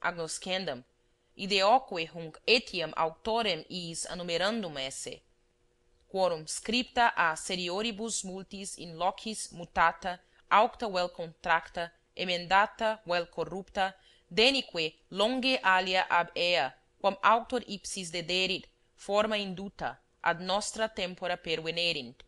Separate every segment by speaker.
Speaker 1: agnoscendam, ideoque hunc etiam auctorem iis annumerandum esse, quorum scripta a serioribus multis in locis mutata, aucta vel contracta, emendata vel corrupta, denique longe alia ab ea, quam auctor ipsis dederit, forma induta, ad nostra tempora pervenerint.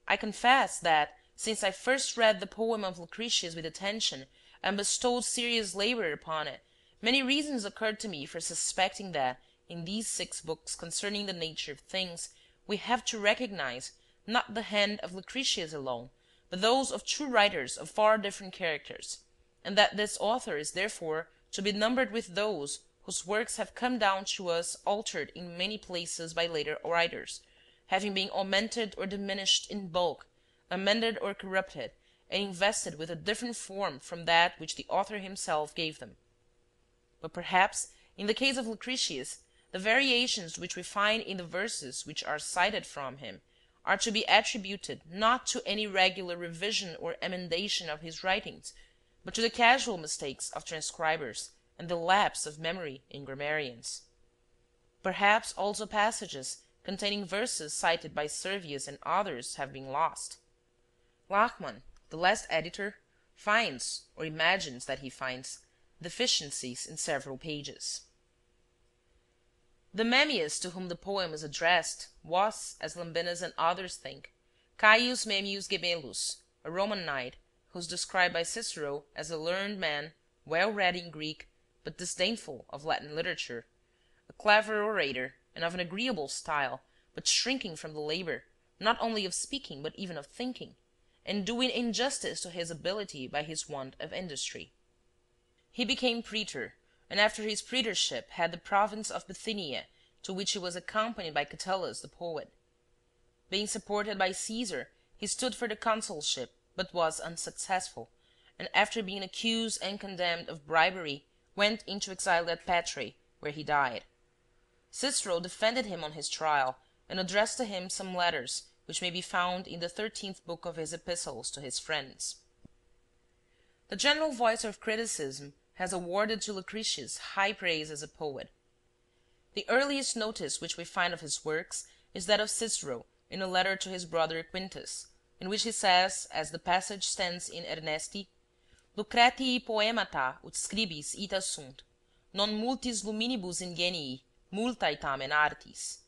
Speaker 1: I confess that, since I first read the poem of Lucretius with attention, and bestowed serious labor upon it, many reasons occurred to me for suspecting that, in these 6 books concerning the nature of things, we have to recognize, not the hand of Lucretius alone, but those of true writers of far different characters, and that this author is therefore to be numbered with those whose works have come down to us altered in many places by later writers, having been augmented or diminished in bulk, amended or corrupted, and invested with a different form from that which the author himself gave them. But perhaps, in the case of Lucretius, the variations which we find in the verses which are cited from him are to be attributed not to any regular revision or emendation of his writings, but to the casual mistakes of transcribers and the lapse of memory in grammarians. Perhaps also passages containing verses cited by Servius and others have been lost. Lachmann, the last editor, finds, or imagines that he finds, deficiencies in several pages. The Memmius to whom the poem is addressed was, as Lambenus and others think, Caius Memmius Gemellus, a Roman knight, who is described by Cicero as a learned man, well read in Greek, but disdainful of Latin literature, a clever orator, and of an agreeable style, but shrinking from the labor, not only of speaking, but even of thinking, and doing injustice to his ability by his want of industry. He became praetor, and after his praetorship had the province of Bithynia, to which he was accompanied by Catullus the poet. Being supported by Caesar, he stood for the consulship, but was unsuccessful, and after being accused and condemned of bribery, went into exile at Patrae, where he died. Cicero defended him on his trial, and addressed to him some letters, which may be found in the 13th book of his epistles to his friends. The general voice of criticism has awarded to Lucretius high praise as a poet. The earliest notice which we find of his works is that of Cicero in a letter to his brother Quintus, in which he says, as the passage stands in Ernesti, Lucretii poemata ut scribis ita sunt, non multis luminibus ingenii, multae tamen artis.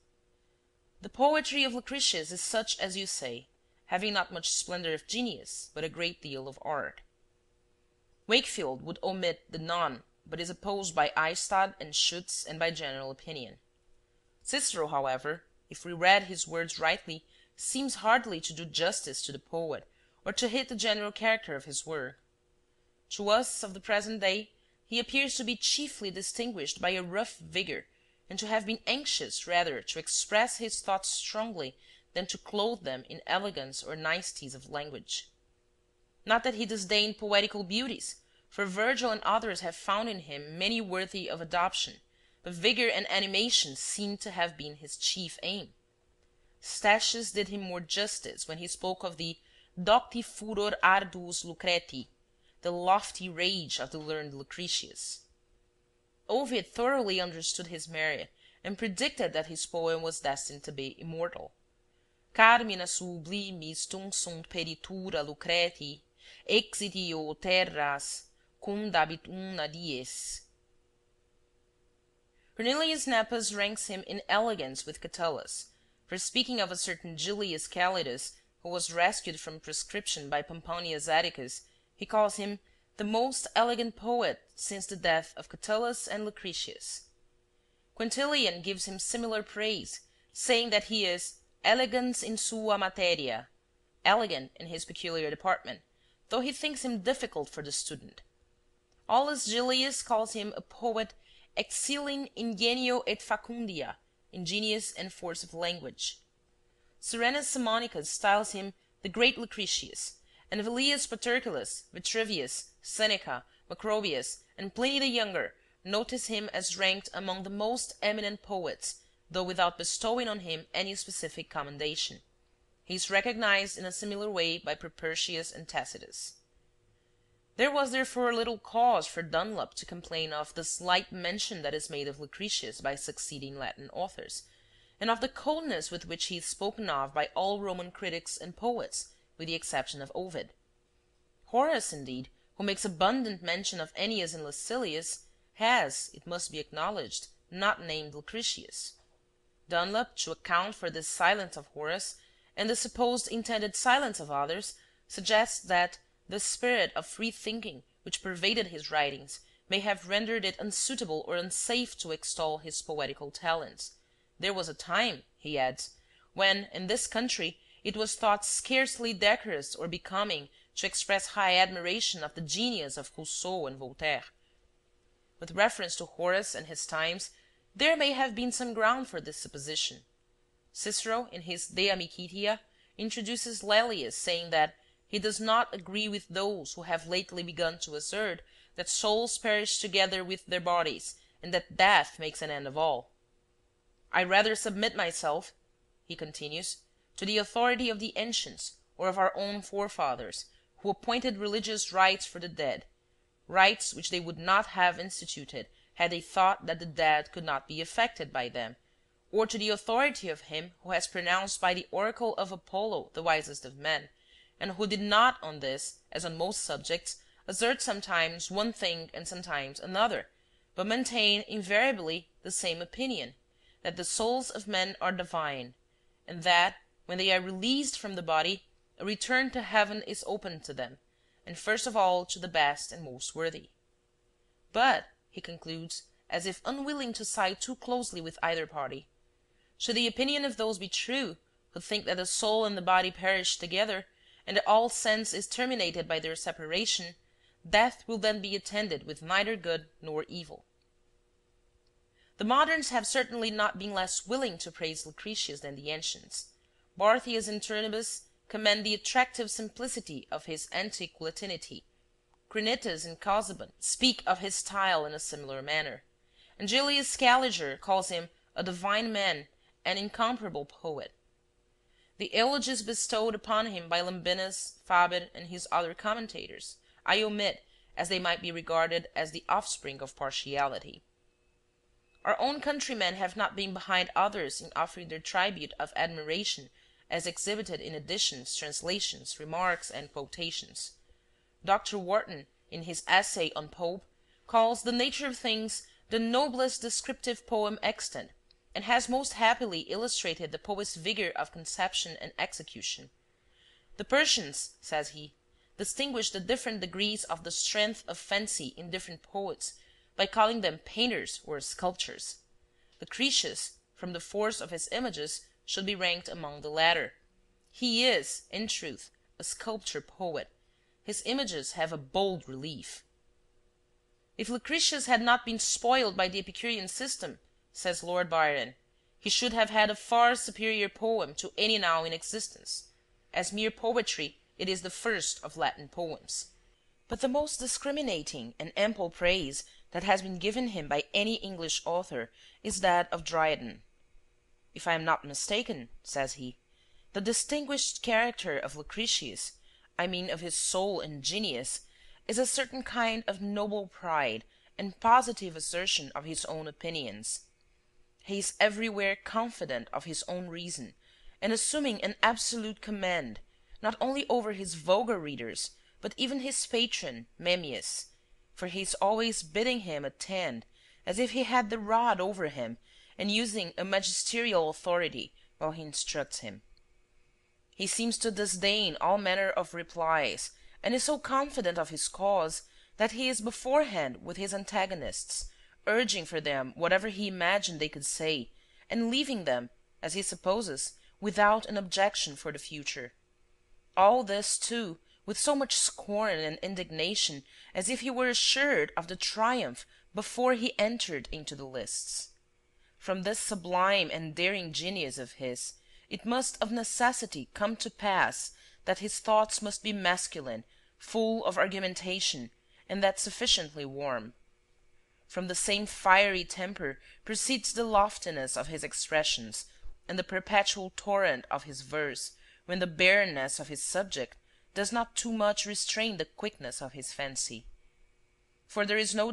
Speaker 1: The poetry of Lucretius is such as you say, having not much splendor of genius, but a great deal of art. Wakefield would omit the non, but is opposed by Eystad and Schutz and by general opinion. Cicero, however, if we read his words rightly, seems hardly to do justice to the poet, or to hit the general character of his work. To us of the present day, he appears to be chiefly distinguished by a rough vigor, and to have been anxious rather to express his thoughts strongly than to clothe them in elegance or niceties of language. Not that he disdained poetical beauties, for Virgil and others have found in him many worthy of adoption, but vigor and animation seem to have been his chief aim. Statius did him more justice when he spoke of the docti furor arduus Lucretii, the lofty rage of the learned Lucretius. Ovid thoroughly understood his merit, and predicted that his poem was destined to be immortal. Carmina sublimis tunc peritura Lucretii, exitio terras, cum dabit una dies. Cornelius Nepos ranks him in elegance with Catullus, for speaking of a certain Julius Calidus, who was rescued from proscription by Pomponius Atticus, he calls him the most elegant poet since the death of Catullus and Lucretius. Quintilian gives him similar praise, saying that he is elegans in sua materia, elegant in his peculiar department, though he thinks him difficult for the student. Aulus Gellius calls him a poet excelling ingenio et facundia, ingenious and force of language. Surenus Simonicus styles him the great Lucretius, and Velius Paterculus, Vitruvius, Seneca, Macrobius, and Pliny the Younger notice him as ranked among the most eminent poets, though without bestowing on him any specific commendation. He is recognized in a similar way by Propertius and Tacitus. There was therefore little cause for Dunlop to complain of the slight mention that is made of Lucretius by succeeding Latin authors, and of the coldness with which he is spoken of by all Roman critics and poets, with the exception of Ovid. Horace, indeed, who makes abundant mention of Ennius and Lucilius, has, it must be acknowledged, not named Lucretius. Dunlop, to account for this silence of Horace, and the supposed intended silence of others, suggests that the spirit of free thinking which pervaded his writings may have rendered it unsuitable or unsafe to extol his poetical talents. There was a time, he adds, when, in this country, it was thought scarcely decorous or becoming to express high admiration of the genius of Rousseau and Voltaire. With reference to Horace and his times, there may have been some ground for this supposition. Cicero, in his De Amicitia, introduces Lelius, saying that he does not agree with those who have lately begun to assert that souls perish together with their bodies, and that death makes an end of all. I rather submit myself, he continues, to the authority of the ancients, or of our own forefathers, who appointed religious rites for the dead, rites which they would not have instituted had they thought that the dead could not be affected by them, or to the authority of him who has pronounced by the oracle of Apollo the wisest of men, and who did not on this, as on most subjects, assert sometimes one thing and sometimes another, but maintain invariably the same opinion, that the souls of men are divine, and that, when they are released from the body, a return to heaven is open to them, and first of all to the best and most worthy. But, he concludes, as if unwilling to side too closely with either party, should the opinion of those be true who think that the soul and the body perish together, and that all sense is terminated by their separation, death will then be attended with neither good nor evil. The moderns have certainly not been less willing to praise Lucretius than the ancients. Barthius and Turnebus commend the attractive simplicity of his antique Latinity. Crinitus and Casaubon speak of his style in a similar manner, and Julius Scaliger calls him a divine man, an incomparable poet. The eulogies bestowed upon him by Lambinus, Faber, and his other commentators, I omit, as they might be regarded as the offspring of partiality. Our own countrymen have not been behind others in offering their tribute of admiration, as exhibited in editions, translations, remarks, and quotations. Dr. Warton, in his essay on Pope, calls The Nature of Things the noblest descriptive poem extant, and has most happily illustrated the poet's vigor of conception and execution. The Persians, says he, distinguish the different degrees of the strength of fancy in different poets by calling them painters or sculptors. Lucretius, from the force of his images, should be ranked among the latter. He is, in truth, a sculptor-poet. His images have a bold relief. If Lucretius had not been spoiled by the Epicurean system, says Lord Byron, he should have had a far superior poem to any now in existence. As mere poetry, it is the first of Latin poems. But the most discriminating and ample praise that has been given him by any English author is that of Dryden. If I am not mistaken, says he, the distinguished character of Lucretius, I mean of his soul and genius, is a certain kind of noble pride and positive assertion of his own opinions. He is everywhere confident of his own reason, and assuming an absolute command, not only over his vulgar readers, but even his patron, Memmius, for he is always bidding him attend, as if he had the rod over him, and using a magisterial authority while he instructs him. He seems to disdain all manner of replies, and is so confident of his cause that he is beforehand with his antagonists, urging for them whatever he imagined they could say, and leaving them, as he supposes, without an objection for the future. All this, too, with so much scorn and indignation, as if he were assured of the triumph before he entered into the lists. From this sublime and daring genius of his, it must of necessity come to pass that his thoughts must be masculine, full of argumentation, and that sufficiently warm. From the same fiery temper proceeds the loftiness of his expressions, and the perpetual torrent of his verse, when the barrenness of his subject, does not too much restrain the quickness of his fancy. For there is no